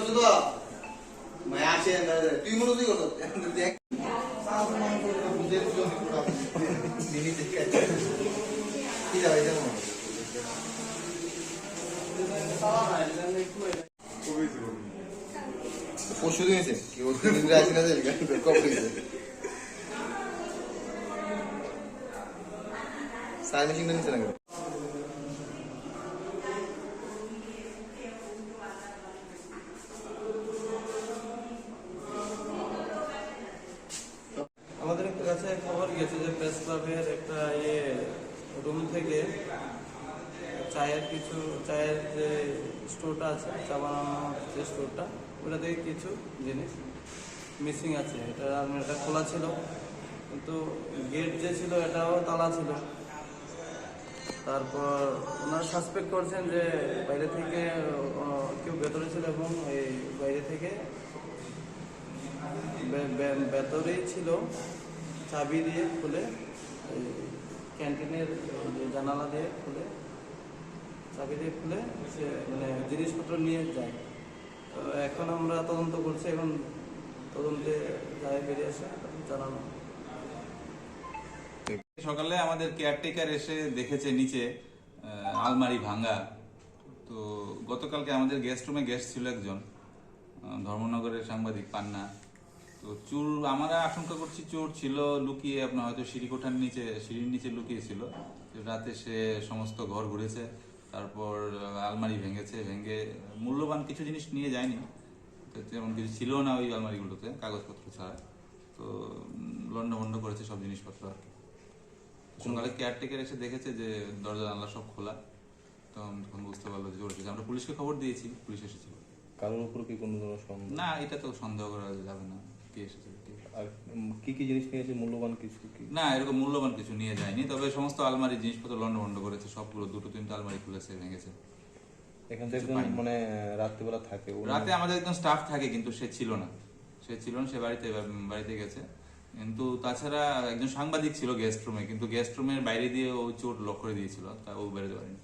করছো তো मैं আসে তুই মনে তুই করছো দেখ কি যাবে যেমন পরশু দিন এসে কেউ দিন আসে না কবে সাইন মেশিন নিচ্ছে না আমাদের কাছে খবর গেছে যে প্রেস ক্লাবের একটা রুম থেকে চায়ের যে স্টোরটা আছে চা বানানোর যে স্টোরটা ওটা থেকে কিছু জিনিস মিসিং আছে। এটা আলমারিটা খোলা ছিল কিন্তু গেট যে ছিল এটাও তালা ছিল। তারপর ওনারা সাসপেক্ট করছেন যে বাইরে থেকে কেউ ভেতরে ছিল এবং এই বাইরে থেকে ভেতরেই ছিল চাবি দিয়ে খুলে ক্যান্টিনের জানালা দিয়ে খুলে চাবি দিয়ে খুলে সে মানে জিনিসপত্র নিয়ে যায়। তো এখন আমরা তদন্ত করছি, এখন তদন্তে যায় বেরিয়ে আসে জানানো। সকালে আমাদের কেয়ারটেকার এসে দেখেছে নিচে আলমারি ভাঙা। তো গতকালকে আমাদের গেস্ট রুমে গেস্ট ছিল একজন ধর্মনগরের সাংবাদিক পান্না। তো চোর আমরা আশঙ্কা করছি চোর ছিল লুকিয়ে আপনার হয়তো সিঁড়ির নিচে লুকিয়েছিল। রাতে সে সমস্ত ঘর ঘুরেছে, তারপর আলমারি ভেঙে মূল্যবান কিছু জিনিস নিয়ে যায়নি, তেমন কিছু ছিল না ওই আলমারিগুলোতে কাগজপত্র ছাড়া। তো লন্ডভন্ড করেছে সব জিনিসপত্র আর কি। সকালে কেয়ারটেকার এসে দেখেছে যে দরজা জানলা সব খোলা, তখন বুঝতে পারলো যে চোর এসেছে। আমরা পুলিশকে খবর দিয়েছি, পুলিশ এসেছিল। কারোর উপর কি কোনো ধরনের সন্দেহ? না, এটা তো সন্দেহ করা যাবে না কে এসেছে। আর কি কি জিনিস নিয়েছে মূল্যবান কিছু কি? না, এরকম মূল্যবান কিছু নিয়ে যায়নি, তবে সমস্ত আলমারি জিনিসপত্র লন্ডভন্ড করেছে, সবগুলো 2-3টা আলমারি খুলেছে, ভেঙেছে। এখান থেকে একজন মানে রাত্রিবেলা থাকে? রাতে আমাদের একজন স্টাফ থাকে কিন্তু সে ছিল না, সে বাড়িতে গেছে। কিন্তু তাছাড়া একজন সাংবাদিক ছিল গেস্ট রুমে, কিন্তু গেস্ট রুমের বাইরে দিয়ে ও চোর লক করে দিয়েছিল, তা ও বেরোতে পারেনি।